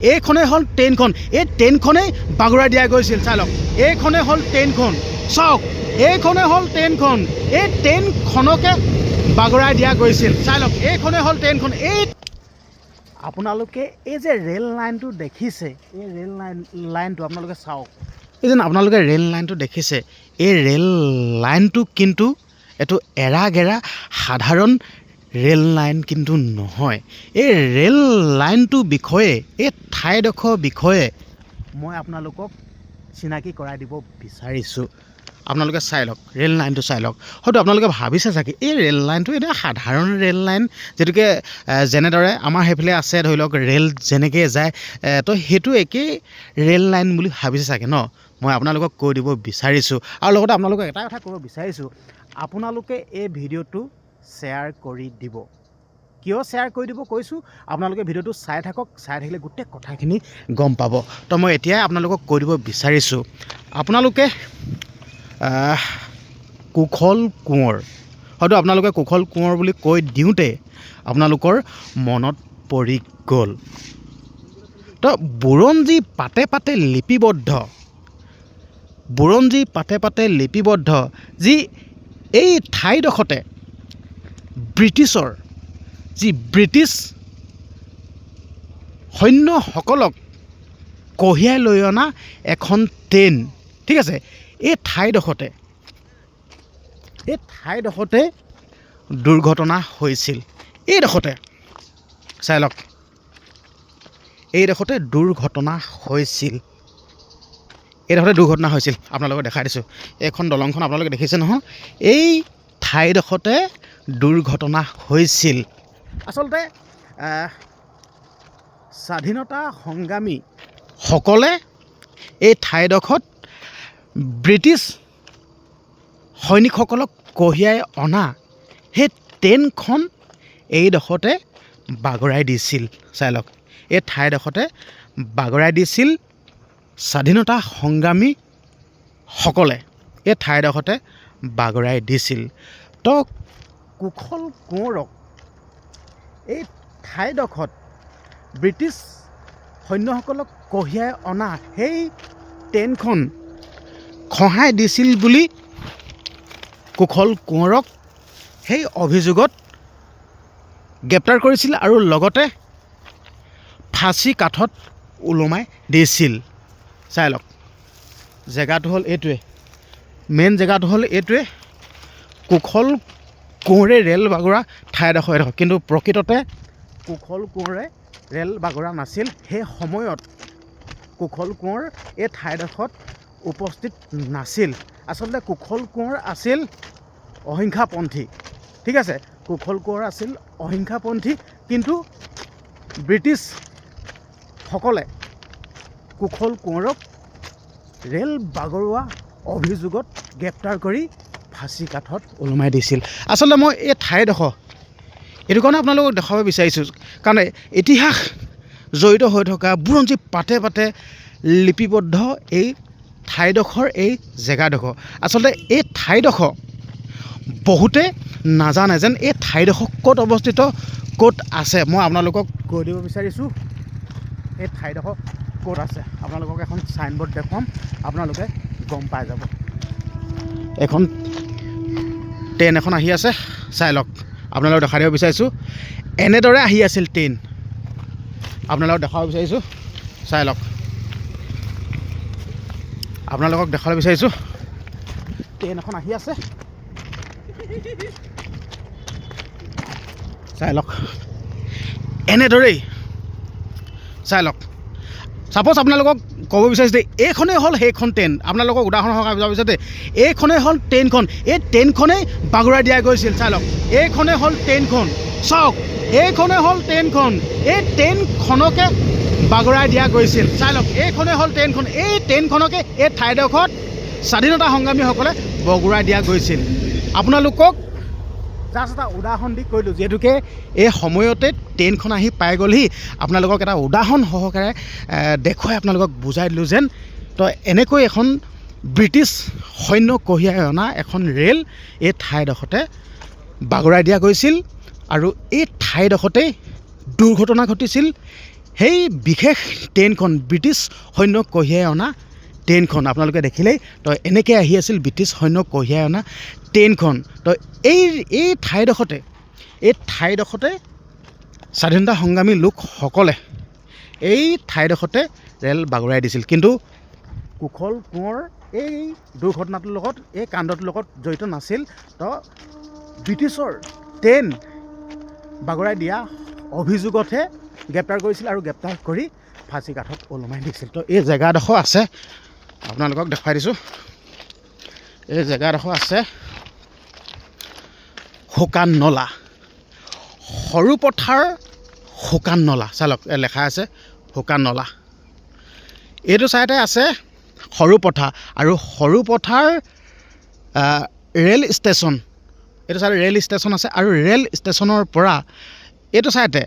এইখনে হ'ল ট্ৰেইনখন এই ট্ৰেইনখনেই বাগৰাই দিয়া গৈছিল চাই লওক এইখনে হ'ল ট্ৰেইনখন চাওক এইখনে হ'ল ট্ৰেইনখন এই ট্ৰেইনখনকে বাগৰাই দিয়া গৈছিল চাই লওক এইখনে হ'ল ট্ৰেইনখন এই আপোনালোকে এই যে ৰেল লাইনটো দেখিছে এই ৰেল লাইনটো আপোনালোকে চাওক এই যেন আপোনালোকে ৰেল লাইনটো দেখিছে এই ৰেল লাইনটো কিন্তু এইটো এৰাগেৰা সাধাৰণ ৰেল লাইন কিন্তু নহয় এই ৰেল লাইনটোৰ বিষয়ে এই ঠাইডোখৰ বিষয়ে মই আপোনালোকক চিনাকি কৰাই দিব বিচাৰিছোঁ আপোনালোকে চাই লওক ৰেল লাইনটো চাই লওক হয়তো আপোনালোকে ভাবিছে চাগে এই ৰেল লাইনটো এটা সাধাৰণ ৰেল লাইন যেনেকৈ যেনেদৰে আমাৰ সেইফালে আছে ধৰি লওক ৰেল যেনেকৈ যায় তো সেইটো একেই ৰেল লাইন বুলি ভাবিছে চাগে ন মই আপোনালোকক কৈ দিব বিচাৰিছোঁ আৰু লগতে আপোনালোকক এটা কথা ক'ব বিচাৰিছোঁ আপোনালোকে এই ভিডিঅ'টো শ্বেয়াৰ কৰি দিব কিয় শ্বেয়াৰ কৰি দিব কৈছোঁ আপোনালোকে ভিডিঅ'টো চাই থাকক চাই থাকিলে গোটেই কথাখিনি গম পাব তো মই এতিয়াই আপোনালোকক কৈ দিব বিচাৰিছোঁ আপোনালোকে কুশল কোঁৱৰ হয়তো আপোনালোকে কুশল কোঁৱৰ বুলি কৈ দিওঁতে আপোনালোকৰ মনত পৰি গ'ল তো বুৰঞ্জী পাতে পাতে লিপিবদ্ধ যি এই ঠাইডোখৰতে ব্ৰিটিছৰ যি ব্ৰিটিছ সৈন্যসকলক কঢ়িয়াই লৈ অনা এখন ট্ৰেইন ঠিক আছে এই ঠাইডোখৰতে দুৰ্ঘটনা হৈছিল এইডোখৰতে চাই লওক এইডোখৰতে দুৰ্ঘটনা হৈছিল আপোনালোকক দেখাই দিছোঁ এইখন দলংখন আপোনালোকে দেখিছে নহয় এই ঠাইডোখৰতে দুৰ্ঘটনা হৈছিল আচলতে স্বাধীনতা সংগ্ৰামীসকলে এই ঠাইডোখৰত ব্ৰিটিছ সৈনিকসকলক কঢ়িয়াই অনা সেই ট্ৰেইনখন এইডোখৰতে বাগৰাই দিছিল চাই লওক এই ঠাইডোখৰতে বাগৰাই দিছিল স্বাধীনতা সংগ্ৰামীসকলে এই ঠাইডোখৰতে বাগৰাই দিছিল তো কুশল কোঁৱৰক এই ঠাইডোখৰত ব্ৰিটিছ সৈন্যসকলক কঢ়িয়াই অনা সেই ট্ৰেইনখন খহাই দিছিল বুলি কুশল কোঁৱৰক সেই অভিযোগত গ্ৰেপ্তাৰ কৰিছিল আৰু লগতে ফাঁচী কাঠত ওলমাই দিছিল চাই লওক জেগাটো হ'ল এইটোৱে মেইন জেগাটো হ'ল এইটোৱে কুশল কোঁৱৰে ৰেল বাগৰা ঠাইডোখৰ এডোখৰ কিন্তু প্ৰকৃততে কুশল কোঁৱৰে ৰেল বাগৰা নাছিল সেই সময়ত কুশল কোঁৱৰ এই ঠাইডোখৰত উপস্থিত নাছিল আচলতে কুশল কোঁৱৰ আছিল অহিংসাপন্থী ঠিক আছে কুশল কোঁৱৰ আছিল অহিংসাপন্থী কিন্তু ব্ৰিটিছসকলে কুশল কোঁৱৰক ৰেল বাগৰুৱা অভিযোগত গ্ৰেপ্তাৰ কৰি ফাঁচী কাঠত ওলমাই দিছিল আচলতে মই এই ঠাইডোখৰ এইটো কাৰণে আপোনালোকক দেখাব বিচাৰিছোঁ কাৰণ ইতিহাস জড়িত হৈ থকা বুৰঞ্জী পাতে পাতে লিপিবদ্ধ এই ঠাইডোখৰ এই জেগাডোখৰ আচলতে এই ঠাইডোখৰ বহুতে নাজানে যেন এই ঠাইডোখৰ ক'ত অৱস্থিত ক'ত আছে মই আপোনালোকক কৈ দিব বিচাৰিছোঁ এই ঠাইডোখৰ ক'ত আছে আপোনালোকক এখন চাইনবোৰ্ড দেখুৱাম আপোনালোকে গম পাই যাব এখন ট্ৰেইন এখন আহি আছে চাই লওক আপোনালোকক দেখাই দিব বিচাৰিছোঁ এনেদৰে আহি আছিল ট্ৰেইন আপোনালোকক দেখাব বিচাৰিছোঁ চাই লওক আপোনালোকক দেখাব বিচাৰিছোঁ ট্ৰেইন এখন আহি আছে চাই লওক এনেদৰেই চাই লওক ছাপ'জ আপোনালোকক ক'ব বিচাৰিছে এইখনেই হ'ল সেইখন ট্ৰেইন আপোনালোকক উদাহৰণ সহকাৰে বুজাব বিচাৰিছে এইখনেই হ'ল ট্ৰেইনখন এই ট্ৰেইনখনেই বাগৰাই দিয়া গৈছিল চাই লওক এইখনেই হ'ল ট্ৰেইনখন চাওক এইখনে হ'ল ট্ৰেইনখন এই ট্ৰেইনখনকে বাগৰাই দিয়া গৈছিল চাই লওক এইখনে হ'ল ট্ৰেইনখন এই ট্ৰেইনখনকে এই ঠাইডোখৰত স্বাধীনতা সংগ্ৰামীসকলে বগৰাই দিয়া গৈছিল আপোনালোকক জাষ্ট এটা উদাহৰণ দি কৈলোঁ যিহেতুকে এই সময়তে ট্ৰেইনখন আহি পাই গ'লহি আপোনালোকক এটা উদাহৰণ সহকাৰে দেখুৱাই আপোনালোকক বুজাই দিলোঁ যেন তো এনেকৈ এখন ব্ৰিটিছ সৈন্য কঢ়িয়াই অনা এখন ৰেল এই ঠাইডোখৰতে বাগৰাই দিয়া গৈছিল আৰু এই ঠাইডোখৰতেই দুৰ্ঘটনা ঘটিছিল সেই বিশেষ ট্ৰেইনখন ব্ৰিটিছ সৈন্য কঢ়িয়াই অনা ট্ৰেইনখন আপোনালোকে দেখিলেই তো এনেকৈ আহি আছিল ব্ৰিটিছ সৈন্য কঢ়িয়াই অনা ট্ৰেইনখন। তো এই ঠাইডোখৰতে স্বাধীনতা সংগ্ৰামী লোকসকলে এই ঠাইডোখৰতে ৰেল বাগৰাই দিছিল। কিন্তু কুশল কোঁৱৰ এই দুৰ্ঘটনাটোৰ লগত এই কাণ্ডটোৰ লগত জড়িত নাছিল। তো ব্ৰিটিছৰ ট্ৰেইন বাগৰাই দিয়া অভিযোগতহে গ্ৰেপ্তাৰ কৰিছিল আৰু গ্ৰেপ্তাৰ কৰি ফাঁচী কাঠত ওলমাই দিছিল। তো এই জেগাডোখৰ আছে, আপোনালোকক দেখুৱাই দিছোঁ। এই জেগাডোখৰ আছে শুকান নলা, সৰু পথাৰ শুকান নলা। চালক লেখা আছে শুকান নলা। এইটো চাইডে আছে সৰু পথাৰ, আৰু সৰু পথাৰ ৰেল ষ্টেচন। এইটো চাইডে ৰেল ষ্টেচন আছে, আৰু ৰেল ষ্টেচনৰ পৰা এইটো চাইডে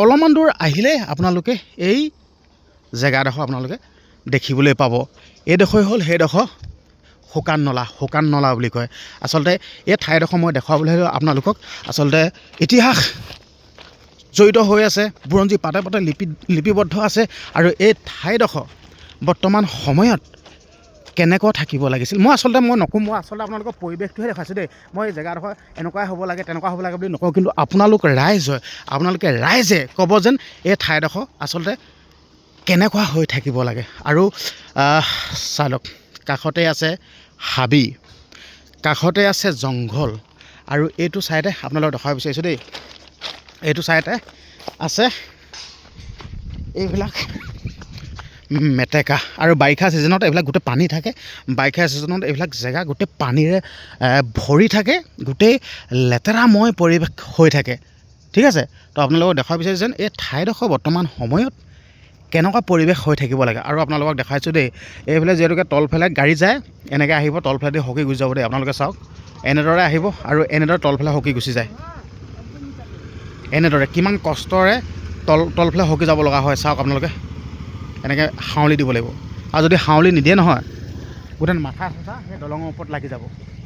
অলপমান দূৰ আহিলে আপোনালোকে এই জেগাডোখৰ আপোনালোকে দেখিবলৈ পাব। এইডোখৰ হ'ল সেইডোখৰ শুকান নলা বুলি কয়। আচলতে এই ঠাইডোখৰ মই দেখুৱাবলৈ হ'লে আপোনালোকক আচলতে ইতিহাস জড়িত হৈ আছে, বুৰঞ্জী পাতে পাতে লিপিবদ্ধ আছে। আৰু এই ঠাইডোখৰ বৰ্তমান সময়ত কেনেকুৱা থাকিব লাগিছিল মই নকওঁ। মই আচলতে আপোনালোকক পৰিৱেশটোহে দেখাইছোঁ দেই। মই এই জেগাডোখৰ এনেকুৱাই হ'ব লাগে তেনেকুৱা হ'ব লাগে বুলি নকওঁ, কিন্তু আপোনালোকে ৰাইজে ক'ব যেন এই ঠাইডোখৰ আচলতে কেনেকুৱা হৈ থাকিব লাগে। আৰু চালক কাষতে আছে হাবি, কাষতে আছে জংঘল, আৰু এইটো ছাইডে আপোনালোকক দেখাব বিচাৰিছোঁ দেই। এইটো ছাইডে আছে এইবিলাক মেটেকা, আৰু বাৰিষা ছিজনত এইবিলাক গোটেই পানী থাকে। বাৰিষা ছিজনত এইবিলাক জেগা গোটেই পানীৰে ভৰি থাকে, গোটেই লেতেৰাময় পৰিৱেশ হৈ থাকে। ঠিক আছে, তো আপোনালোকক দেখাব বিচাৰিছোঁ যেন এই ঠাইডোখৰ বৰ্তমান সময়ত কেনেকুৱা পৰিৱেশ হৈ থাকিব লাগে। আৰু আপোনালোকক দেখাইছোঁ দেই, এইফালে যিহেতুকে তলফালে গাড়ী যায়, এনেকৈ আহিব তলফালেদি হকি গুচি যাব দেই। আপোনালোকে চাওক, এনেদৰে আহিব আৰু এনেদৰে তলফালে হকি গুচি যায়। এনেদৰে কিমান কষ্টৰে তলফালে হকি যাব লগা হয় চাওক আপোনালোকে। এনেকৈ হাউলি দিব লাগিব, আৰু যদি হাউলি নিদিয়ে নহয় গোটেই মাথা সেই দলঙৰ ওপৰত লাগি যাব।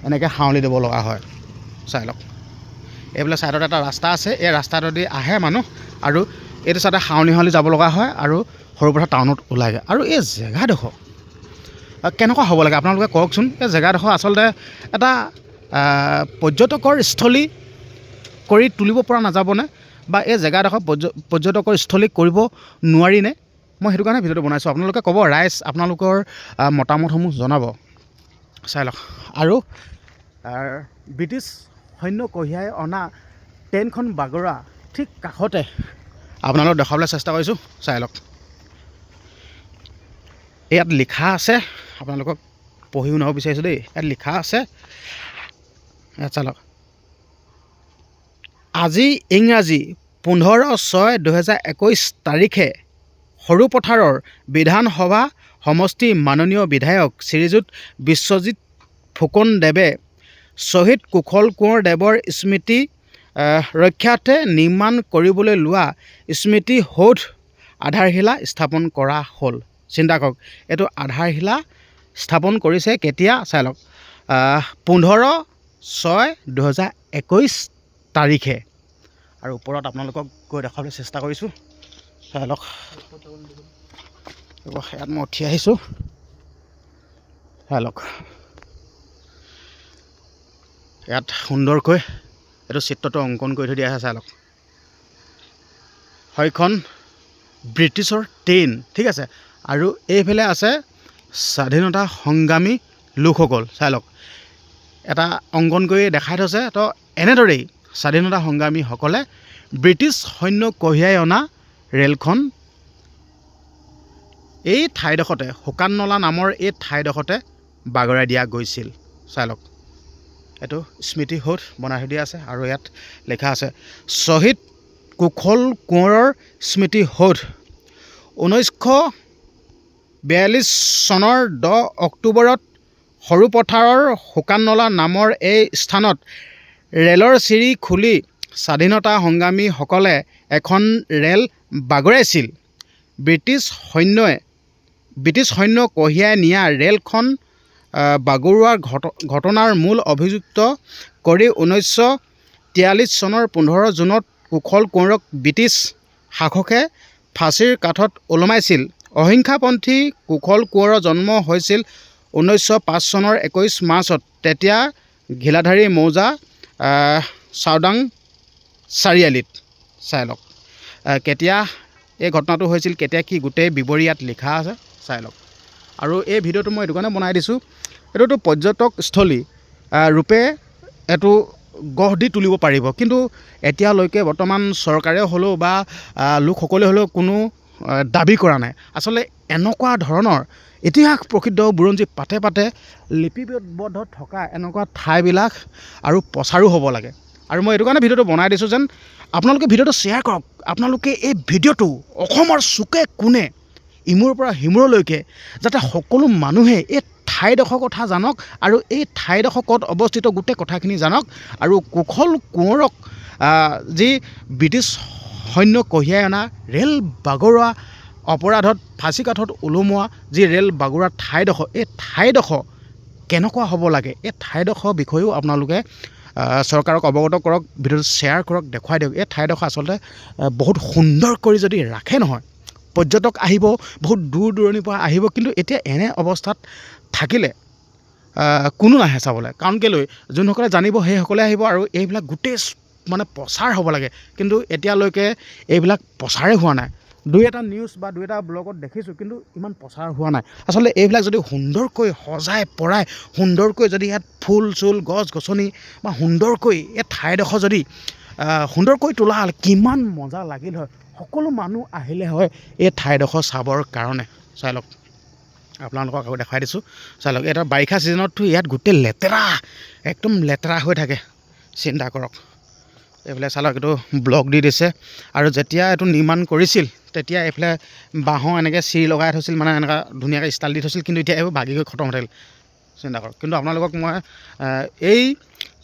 এনেকৈ হাউলি দিব লগা হয়। চাই লওক, এইফালে ছাইডত এটা ৰাস্তা আছে, এই ৰাস্তাটোদি আহে মানুহ, আৰু এইটো ছাইডে হাউলি যাব লগা হয়, আৰু সৰুপথাৰ টাউনত ওলাইগৈ। আৰু এই জেগাডোখৰ কেনেকুৱা হ'ব লাগে আপোনালোকে কওকচোন। এই জেগাডোখৰ আচলতে এটা পৰ্যটকৰ স্থলী কৰি তুলিব পৰা নাযাবনে, বা এই জেগাডোখৰ পৰ্যটকৰ স্থলী কৰিব নোৱাৰিনে? মই সেইটো কাৰণে ভিডিঅ'টো বনাইছোঁ। আপোনালোকে ক'ব, ৰাইজ আপোনালোকৰ মতামতসমূহ জনাব। চাই লওক, আৰু ব্ৰিটিছ সৈন্য কঢ়িয়াই অনা ট্ৰেইনখন বাগৰা ঠিক কাষতে আপোনালোকক দেখাবলৈ চেষ্টা কৰিছোঁ। চাই লওক, ইয়াত লিখা আছে, আপোনালোকক পঢ়ি শুনাব বিচাৰিছোঁ দেই। ইয়াত লিখা আছে, ইয়াত চাই লওক, আজি ইংৰাজী 15/6/2021 তাৰিখে সৰুপথাৰৰ বিধানসভা সমষ্টি মাননীয় বিধায়ক শ্ৰীযুত বিশ্বজিৎ ফুকনদেৱে শ্বহীদ কুশল কোঁৱৰ দেৱৰ স্মৃতি ৰক্ষাৰ্থে নিৰ্মাণ কৰিবলৈ লোৱা স্মৃতি সৌধ আধাৰশিলা স্থাপন কৰা হ'ল। চিন্তা কৰক, এইটো আধাৰশিলা স্থাপন কৰিছে কেতিয়া? চাই লওক, 15/6/2021 তাৰিখে। আৰু ওপৰত আপোনালোকক গৈ দেখাবলৈ চেষ্টা কৰিছোঁ। চাই লওক, ইয়াত মই উঠি আহিছোঁ। চাই লওক, ইয়াত সুন্দৰকৈ এইটো চিত্ৰটো অংকন কৰি থৈ দিয়া আছে। চাই লওক, সেইখন ব্ৰিটিছৰ ট্ৰেইন। ঠিক আছে, আৰু এইফালে আছে স্বাধীনতা সংগ্ৰামী লোকসকল। চাই লওক, এটা অংকন কৰি দেখাই থৈছে। তো এনেদৰেই স্বাধীনতা সংগ্ৰামীসকলে ব্ৰিটিছ সৈন্য কঢ়িয়াই অনা ৰেলখন এই ঠাইডোখৰতে, শুকান নলা নামৰ এই ঠাইডোখৰতে বাগৰাই দিয়া গৈছিল। চাই লওক, এইটো স্মৃতি সৌধ বনাই থৈ দিয়া আছে, আৰু ইয়াত লিখা আছে শ্বহীদ কুশল কোঁৱৰৰ স্মৃতি সৌধ। 1942 চনৰ 10 অক্টোবৰত সৰুপথাৰৰ শুকান নলা নামৰ এই স্থানত ৰেলৰ চিৰি খুলি স্বাধীনতা সংগ্ৰামীসকলে এখন ৰেল বাগৰাইছিল। ব্ৰিটিছ সৈন্য কঢ়িয়াই নিয়া ৰেলখন বাগৰুৱাৰ ঘটনাৰ মূল অভিযুক্ত কৰি 1943 চনৰ 15 জুনত কুশল কোঁৱৰক ব্ৰিটিছ শাসকে ফাঁচীৰ কাঠত ওলমাইছিল। অহিংসাপন্থী কুশল কোঁৱৰৰ জন্ম হৈছিল 1905 চনৰ 21 মাৰ্চত। তেতিয়া ঘিলাধাৰী মৌজা চাওদাং চাৰিআলিত। চাই লওক কেতিয়া এই ঘটনাটো হৈছিল, কেতিয়া কি গোটেই বিৱৰি ইয়াত লিখা আছে, চাই লওক। আৰু এই ভিডিঅ'টো মই এইটো কাৰণে বনাই দিছোঁ, এইটোতো পৰ্যটকস্থলী ৰূপে এইটো গঢ় দি তুলিব পাৰিব, কিন্তু এতিয়ালৈকে বৰ্তমান চৰকাৰে হ'লেও বা লোকসকলে হ'লেও কোনো দাবী কৰা নাই। আচলতে এনেকুৱা ধৰণৰ ইতিহাস প্ৰসিদ্ধ বুৰঞ্জী পাতে পাতে লিপিবদ্ধ থকা এনেকুৱা ঠাইবিলাক আৰু প্ৰচাৰো হ'ব লাগে। আৰু মই এইটো কাৰণে ভিডিঅ'টো বনাই দিছোঁ যেন আপোনালোকে ভিডিঅ'টো শ্বেয়াৰ কৰক। আপোনালোকে এই ভিডিঅ'টো অসমৰ চুকে কোণে ইমূৰৰ পৰা সিমূৰলৈকে যাতে সকলো মানুহে এই ঠাইডোখৰ কথা জানক আৰু এই ঠাইডোখৰ ক'ত অৱস্থিত গোটেই কথাখিনি জানক। আৰু কুশল কোঁৱৰক যি ব্ৰিটিছ সৈন্য কঢ়িয়াই অনা ৰেল বাগৰুৱা অপৰাধত ফাঁচী কাঠত ওলোমোৱা যি ৰেল বাগৰুৱা ঠাইডোখৰ, এই ঠাইডোখৰ কেনেকুৱা হ'ব লাগে, এই ঠাইডোখৰ বিষয়েও আপোনালোকে চৰকাৰক অৱগত কৰক, ভিডিঅ'টো শ্বেয়াৰ কৰক, দেখুৱাই দিয়ক। এই ঠাইডোখৰ আচলতে বহুত সুন্দৰ কৰি যদি ৰাখে নহয়, পৰ্যটক আহিব, বহুত দূৰ দূৰণিৰ পৰা আহিব, কিন্তু এতিয়া এনে অৱস্থাত থাকিলে কোনো নাহে চাবলৈ। কাৰণ কেলৈ, যোনসকলে জানিব সেইসকলে আহিব আৰু এইবিলাক গোটেই মানে প্ৰচাৰ হ'ব লাগে, কিন্তু এতিয়ালৈকে এইবিলাক প্ৰচাৰেই হোৱা নাই। দুই এটা নিউজ বা দুই এটা ব্লগত দেখিছোঁ, কিন্তু ইমান প্ৰচাৰ হোৱা নাই। আচলতে এইবিলাক যদি সুন্দৰকৈ সজাই পৰাই, সুন্দৰকৈ যদি ইয়াত ফুল চুল গছ গছনি বা সুন্দৰকৈ এই ঠাইডোখৰ যদি সুন্দৰকৈ তোলা হ'লে কিমান মজা লাগিল হয়, সকলো মানুহ আহিলে হয় এই ঠাইডোখৰ চাবৰ কাৰণে। চাই লওক, আপোনালোকক আকৌ দেখাই দিছোঁ, চাই লওক। এটা বাৰিষা ছিজনততো ইয়াত গোটেই লেতেৰা, একদম লেতেৰা হৈ থাকে, চিন্তা কৰক। এইফালে চাই লওক, এইটো ব্লক দি দিছে। আৰু যেতিয়া এইটো নিৰ্মাণ কৰিছিল তেতিয়া এইফালে বাঁহৰ এনেকৈ চিৰি লগাই থৈছিল, মানে এনেকুৱা ধুনীয়াকৈ ষ্টাইল দি থৈছিল, কিন্তু এতিয়া এইবোৰ ভাগি গৈ খতম হৈ থাকিল, চিন্তা কৰক। কিন্তু আপোনালোকক মই এই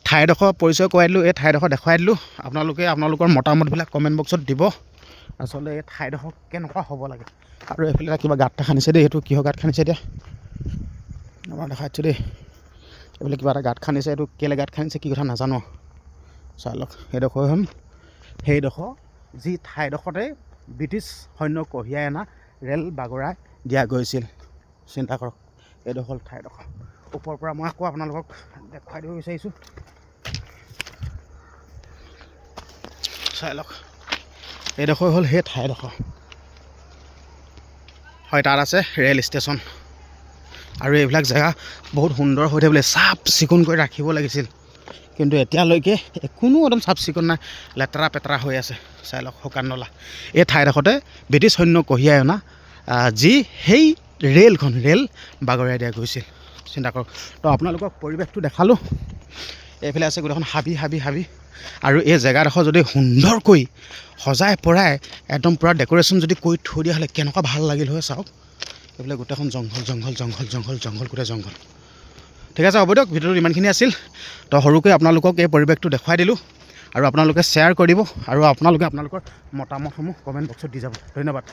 ঠাইডোখৰ পৰিচয় কৰাই দিলোঁ, এই ঠাইডোখৰ দেখুৱাই দিলোঁ। আপোনালোকে আপোনালোকৰ মতামতবিলাক কমেণ্ট বক্সত দিব। আচলতে এই ঠাইডোখৰ কেনেকুৱা হ'ব লাগে। আৰু এইফালে কিবা গাঁত এটা খান্দিছে দেই, এইটো কিহৰ গাঁত খান্দিছে এতিয়া আমাৰ দেখাইছোঁ দেই। এইফালে কিবা এটা গাঁত খান্দিছে, এইটো কেলৈ গাঁত খান্দিছে কি কথা নাজানো। চাই লওক, সেইডোখৰ হ'ল সেইডোখৰ যি ঠাইডোখৰতে ব্ৰিটিছ সৈন্য কঢ়িয়াই অনা ৰেল বাগৰাই দিয়া গৈছিল, চিন্তা কৰক। এইডোখৰ ঠাইডোখৰ ওপৰৰ পৰা মই আকৌ আপোনালোকক দেখুৱাই দিব বিচাৰিছোঁ, চাই লওক। এইডোখৰ হ'ল সেই ঠাইডোখৰ হয়, তাত আছে ৰেল ষ্টেচন। আৰু এইবিলাক জেগা বহুত সুন্দৰ হৈ থাকিবলৈ চাফ চিকুণ কৰি ৰাখিব লাগিছিল, কিন্তু এতিয়ালৈকে কোনো একদম চাফ চিকুণ নাই, লেতেৰা পেতেৰা হৈ আছে। চাই লওক, শুকান নলা। এই ঠাইডোখৰতে ব্ৰিটিছ সৈন্য কঢ়িয়াই অনা যি সেই ৰেল বাগৰাই দিয়া গৈছিল, চিন্তা কৰক। তো আপোনালোকক পৰিৱেশটো দেখালোঁ। এইফালে আছে গোটেইখন হাবি হাবি হাবি। আৰু এই জেগাডোখৰ যদি সুন্দৰকৈ সজাই পৰাই একদম পূৰা ডেক'ৰেশ্যন যদি কৰি থৈ দিয়া হ'লে কেনেকুৱা ভাল লাগিল হয়, চাওক। এইফালে গোটেইখন জংঘল জংঘল জংঘল জংঘল জংঘল গোটেই জংঘল। ঠিক আছে, হ'ব দিয়ক, ভিডিঅ'টো ইমানখিনি আছিল। তো সৰুকৈ আপোনালোকক এই পৰিৱেশটো দেখুৱাই দিলোঁ, আৰু আপোনালোকে শ্বেয়াৰ কৰি দিব, আৰু আপোনালোকে আপোনালোকৰ মতামতসমূহ কমেণ্ট বক্সত দি যাব। ধন্যবাদ।